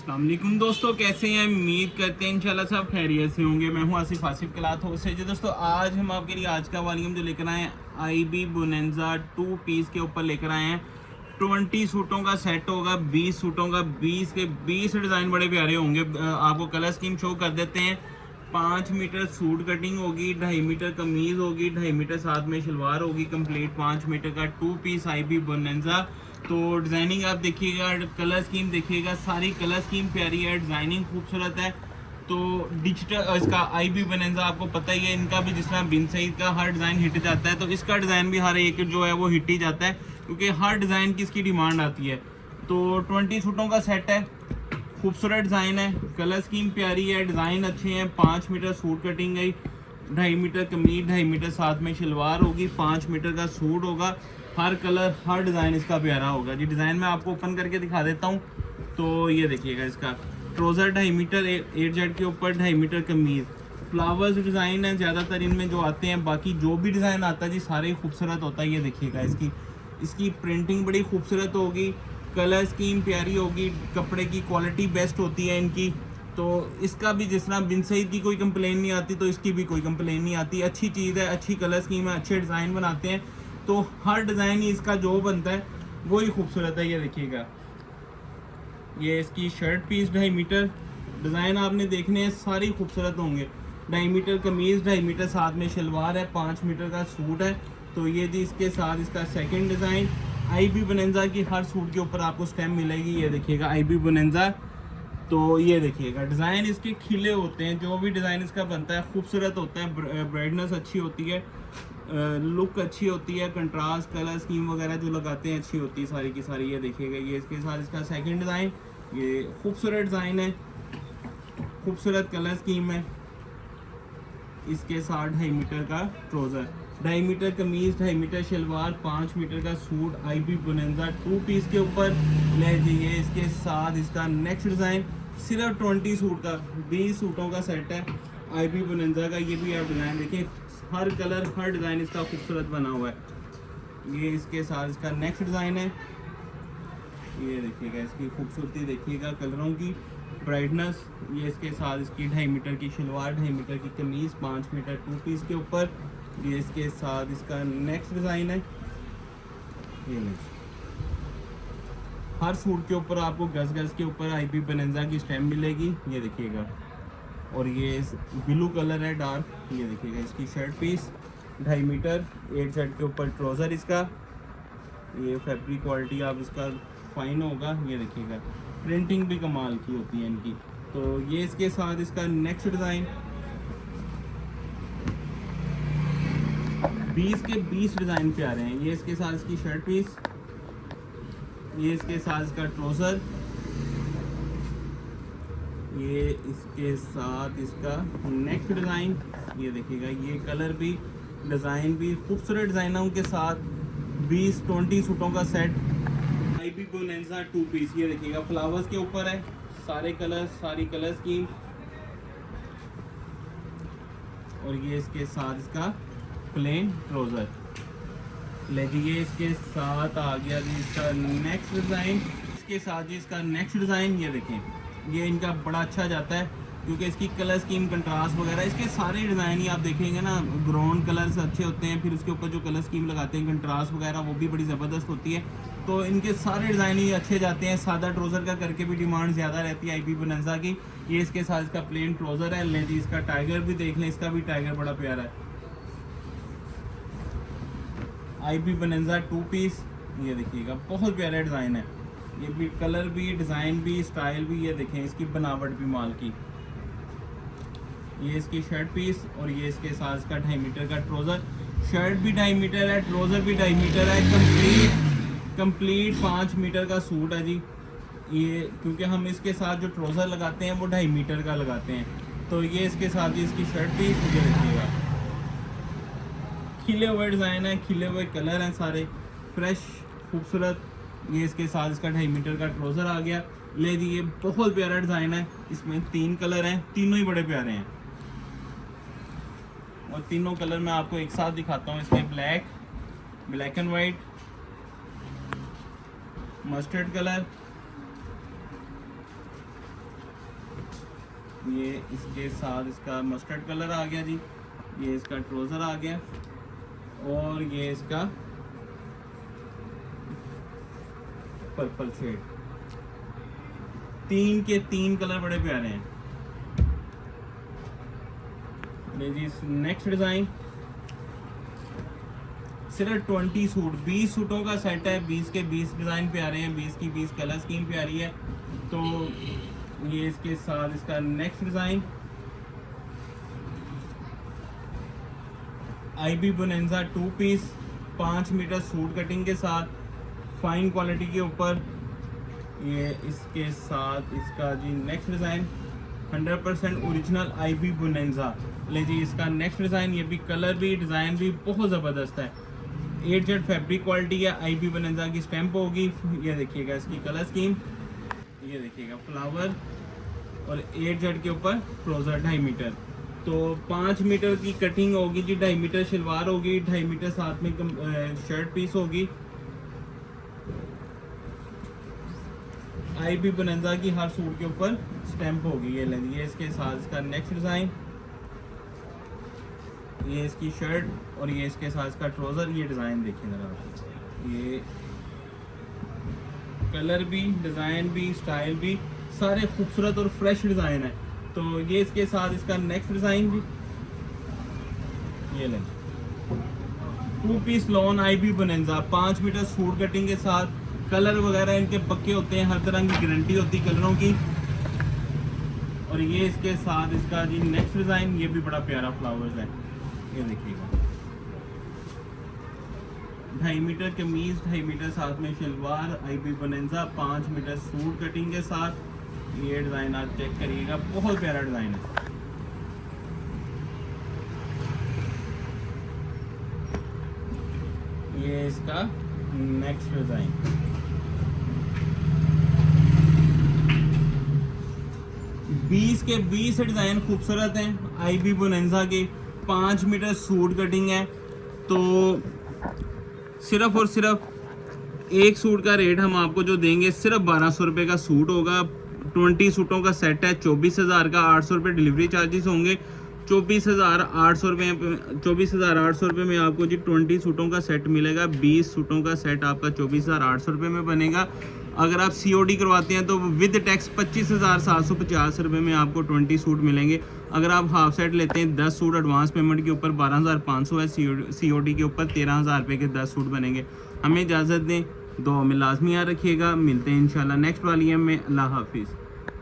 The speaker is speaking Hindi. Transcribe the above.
अस्सलाम वालेकुम दोस्तों, कैसे हैं? उम्मीद करते हैं इंशाल्लाह सब खैरियत से होंगे। मैं हूं आसिफ क्लाथ हाउस से। जो दोस्तों आज हम आपके लिए आज का वॉल्यूम जो लेकर आए हैं IB बोनेंजा 2 पीस के ऊपर लेकर आए हैं। 20 सूटों का सेट होगा, 20 सूटों का, 20 के 20 डिज़ाइन बड़े प्यारे होंगे। आपको कलर स्कीम शो कर देते हैं। 5 मीटर सूट कटिंग होगी, 2.5 मीटर कमीज़ होगी, 2.5 मीटर साथ में शलवार होगी, कंप्लीट 5 मीटर का 2 पीस IB बोनेंजा। तो डिज़ाइनिंग आप देखिएगा, कलर स्कीम देखिएगा, सारी कलर स्कीम प्यारी है, डिज़ाइनिंग खूबसूरत है। तो डिजिटल इसका IB बोनेंजा आपको पता ही है, इनका भी जिस तरह बिन सईद का हर डिज़ाइन हिट जाता है, तो इसका डिज़ाइन भी हर एक जो है वो हिट ही जाता है, क्योंकि हर डिज़ाइन की इसकी डिमांड आती है। तो 20 सूटों का सेट है, खूबसूरत डिज़ाइन है, कलर स्कीम प्यारी है, डिज़ाइन अच्छे हैं। 5 मीटर सूट कटिंग गई, 2.5 मीटर कमीज, 2.5 मीटर साथ में शलवार होगी, 5 मीटर का सूट होगा। हर कलर हर डिज़ाइन इसका प्यारा होगा जी। डिज़ाइन मैं आपको ओपन करके दिखा देता हूँ। तो ये देखिएगा, इसका ट्रोज़र 2.5 मीटर 8 जेड के ऊपर, 2.5 मीटर कमीज, फ्लावर्स डिज़ाइन है ज़्यादातर इनमें जो आते हैं। बाकी जो भी डिज़ाइन आता है जी सारे ही खूबसूरत होता है। ये देखिएगा, इसकी प्रिंटिंग बड़ी खूबसूरत होगी, कलर स्कीम प्यारी होगी, कपड़े की क्वालिटी बेस्ट होती है इनकी। तो इसका भी जिस तरह बिन सईद की कोई कंप्लेन नहीं आती, तो इसकी भी कोई कंप्लेन नहीं आती। अच्छी चीज़ है, अच्छी कलर स्कीम है, अच्छे डिज़ाइन बनाते हैं, तो हर डिज़ाइन ही इसका जो बनता है वो ही खूबसूरत है। ये देखिएगा, ये इसकी शर्ट पीस 2.5 मीटर, डिज़ाइन आपने देखने हैं सारी खूबसूरत होंगे। 2.5 मीटर कमीज़, 2.5 मीटर साथ में शलवार है, 5 मीटर का सूट है। तो ये जी इसके साथ इसका सेकंड डिज़ाइन। IB बोनेंजा की हर सूट के ऊपर आपको स्टैम्प मिलेगी। ये देखिएगा IB बोनेंजा। तो ये देखिएगा, डिज़ाइन इसके खिले होते हैं, जो भी डिज़ाइन इसका बनता है खूबसूरत होता है, ब्राइटनेस अच्छी होती है, लुक अच्छी होती है, कंट्रास्ट कलर स्कीम वगैरह जो लगाते हैं अच्छी होती है सारी की सारी। ये देखिएगा, ये इसके साथ इसका सेकंड डिज़ाइन, ये खूबसूरत डिज़ाइन है, खूबसूरत कलर स्कीम है। इसके साथ 2.5 मीटर का ट्रोज़र, 2.5 मीटर कमीज़, 2.5 मीटर शलवार, 5 मीटर का सूट, IB बोनेंजा 2 पीस के ऊपर ले जाइए। इसके साथ इसका नेक्स्ट डिज़ाइन सिर्फ 20 सूट का, 20 सूटों का सेट है IB बोनेंजा का। ये भी आप डिज़ाइन देखिए, हर कलर हर डिज़ाइन इसका खूबसूरत बना हुआ है। ये इसके साथ इसका नेक्स्ट डिज़ाइन है। ये देखिएगा, इसकी खूबसूरती देखिएगा, कलरों की ब्राइटनेस। ये इसके साथ इसकी 2.5 मीटर की शलवार, 2.5 मीटर की कमीज़, 5 मीटर 2 पीस के ऊपर। ये इसके साथ इसका नेक्स्ट डिज़ाइन है। ये नेक्स्ट हर सूट के ऊपर आपको गज के ऊपर IB बोनेंजा की स्टैम्प मिलेगी। ये देखिएगा, और ये ब्लू कलर है डार्क। ये देखिएगा, इसकी शर्ट पीस 2.5 मीटर 8 शर्ट के ऊपर ट्राउज़र इसका। ये फैब्रिक क्वालिटी आप इसका फाइन होगा। ये देखिएगा, प्रिंटिंग भी कमाल की होती है इनकी। तो ये इसके साथ इसका नेक्स्ट डिज़ाइन, 20 के 20 डिज़ाइन प्यारे हैं। ये इसके साथ इसकी शर्ट पीस, ये इसके साथ इसका ट्राउज़र, ये इसके साथ इसका नेक्स्ट डिज़ाइन। ये देखिएगा, ये कलर भी डिज़ाइन भी खूबसूरत डिज़ाइनों के साथ 20 सूटों का सेट IB बोनेंजा 2 पीस। ये देखिएगा, फ्लावर्स के ऊपर है, सारे कलर सारी कलर स्कीम। और ये इसके साथ इसका प्लेन ट्राउज़र ले जाइए। इसके साथ आ गया जी इसका नेक्स्ट डिज़ाइन। इसके साथ जी इसका नेक्स्ट डिज़ाइन, ये देखें, ये इनका बड़ा अच्छा जाता है, क्योंकि इसकी कलर स्कीम कंट्रास्ट वगैरह इसके सारे डिज़ाइन ही आप देखेंगे ना, ग्राउंड कलर्स अच्छे होते हैं, फिर उसके ऊपर जो कलर स्कीम लगाते हैं कंट्रास्ट वगैरह वो भी बड़ी ज़बरदस्त होती है। तो इनके सारे डिज़ाइन ही अच्छे जाते हैं। सादा ट्राउज़र का करके भी डिमांड ज़्यादा रहती है IB बोनेंजा की। ये इसके साथ इसका प्लेन ट्राउज़र है। लें जी, इसका टाइगर भी देख लें, इसका भी टाइगर बड़ा प्यारा है। IB bonanza 2 piece. ये देखिएगा, बहुत प्यारा डिज़ाइन है। ये भी कलर भी, डिज़ाइन भी, स्टाइल भी। ये देखें, इसकी बनावट भी माल की। ये इसकी शर्ट पीस, और ये इसके साथ इसका 2.5 मीटर का ट्राउज़र। शर्ट भी 2.5 मीटर है, ट्राउज़र भी 2.5 मीटर है, कंप्लीट 5 मीटर का सूट है जी। ये क्योंकि हम इसके साथ जो ट्राउज़र लगाते हैं वो 2.5 मीटर का लगाते हैं। तो ये इसके साथ ही इसकी शर्ट पीस। मुझे देखिएगा, खिले हुए डिज़ाइन है, खिले हुए कलर हैं, सारे फ्रेश खूबसूरत। ये इसके साथ इसका 2.5 मीटर का ट्राउज़र आ गया। ले जी, ये बहुत प्यारा डिज़ाइन है। इसमें 3 कलर हैं, तीनों ही बड़े प्यारे हैं, और तीनों कलर मैं आपको एक साथ दिखाता हूँ। इसमें black and white, mustard colour, ये इसके साथ इसका मस्टर्ड कलर आ गया जी, ये इसका ट्राउज़र आ गया और ये इसका पर्पल शेड। 3 के 3 कलर बड़े प्यारे हैं। जी नेक्स्ट डिज़ाइन सिर्फ 20 सूट 20 सूटों का सेट है। 20 के 20 डिज़ाइन प्यारे हैं, 20 की 20 कलर स्कीम प्यारी है। तो ये इसके साथ इसका next design IB bonanza 2 piece 5 metre suit cutting के साथ फाइन क्वालिटी के ऊपर। ये इसके साथ इसका जी next design 100% original IB bonanza. ले जी इसका नेक्स्ट डिज़ाइन, ये भी कलर भी डिज़ाइन भी बहुत ज़बरदस्त है। 8Z फैब्रिक क्वालिटी है, IB बोनेंजा की स्टैंप होगी। ये देखिएगा इसकी कलर स्कीम, ये देखिएगा फ्लावर और 8Z के ऊपर ट्राउज़र 2.5 मीटर। तो 5 मीटर की कटिंग होगी जी, 2.5 मीटर शलवार होगी, 2.5 मीटर साथ में शर्ट पीस होगी। IB बोनेंजा की हर सूट के ऊपर स्टैंप होगी। ये लेंगे इसके साथ इसका नेक्स्ट डिज़ाइन, ये इसकी शर्ट और ये इसके साथ इसका ट्राउज़र। ये डिज़ाइन देखिए ज़रा, ये कलर भी डिज़ाइन भी स्टाइल भी सारे खूबसूरत और फ्रेश डिज़ाइन है। तो ये इसके साथ इसका नेक्स्ट डिज़ाइन भी, ये लें 2 piece lawn IB bonanza 5 metre suit cutting के साथ। कलर वगैरह इनके पक्के होते हैं, हर तरह की गारंटी होती है कलरों की। और ये इसके साथ इसका जी नेक्स्ट डिज़ाइन, ये भी बड़ा प्यारा फ्लावर्स है। ये देखिएगा 2.5 मीटर कमीज, 2.5 मीटर साथ में shalwar, IB bonanza 5 metre suit cutting के साथ। ये डिज़ाइन आप चेक करिएगा, बहुत प्यारा डिज़ाइन है। ये इसका नेक्स्ट डिज़ाइन, बीस के 20 डिज़ाइन खूबसूरत हैं। IB बोनेंजा के 5 मीटर सूट कटिंग है। तो सिर्फ और सिर्फ एक सूट का रेट हम आपको जो देंगे सिर्फ 1200 रुपये का सूट होगा। 20 सूटों का सेट है, 24,000 का। 800 रुपये डिलीवरी चार्जेस होंगे। 24,800 रुपये में आपको जी 20 सूटों का सेट मिलेगा। 20 सूटों का सेट आपका 24,800 रुपये में बनेगा। अगर आप COD करवाते हैं तो विद टैक्स 25,750 रुपये में आपको 20 सूट मिलेंगे। अगर आप हाफ सेट लेते हैं 10 सूट एडवांस पेमेंट के ऊपर 12,500 है, COD के ऊपर 13,000 रुपये के 10 सूट बनेंगे। हमें इजाज़त दें, दुआ में लाजमी याद रखिएगा। मिलते हैं इंशाल्लाह नेक्स्ट वाली में। अल्लाह हाफिज़।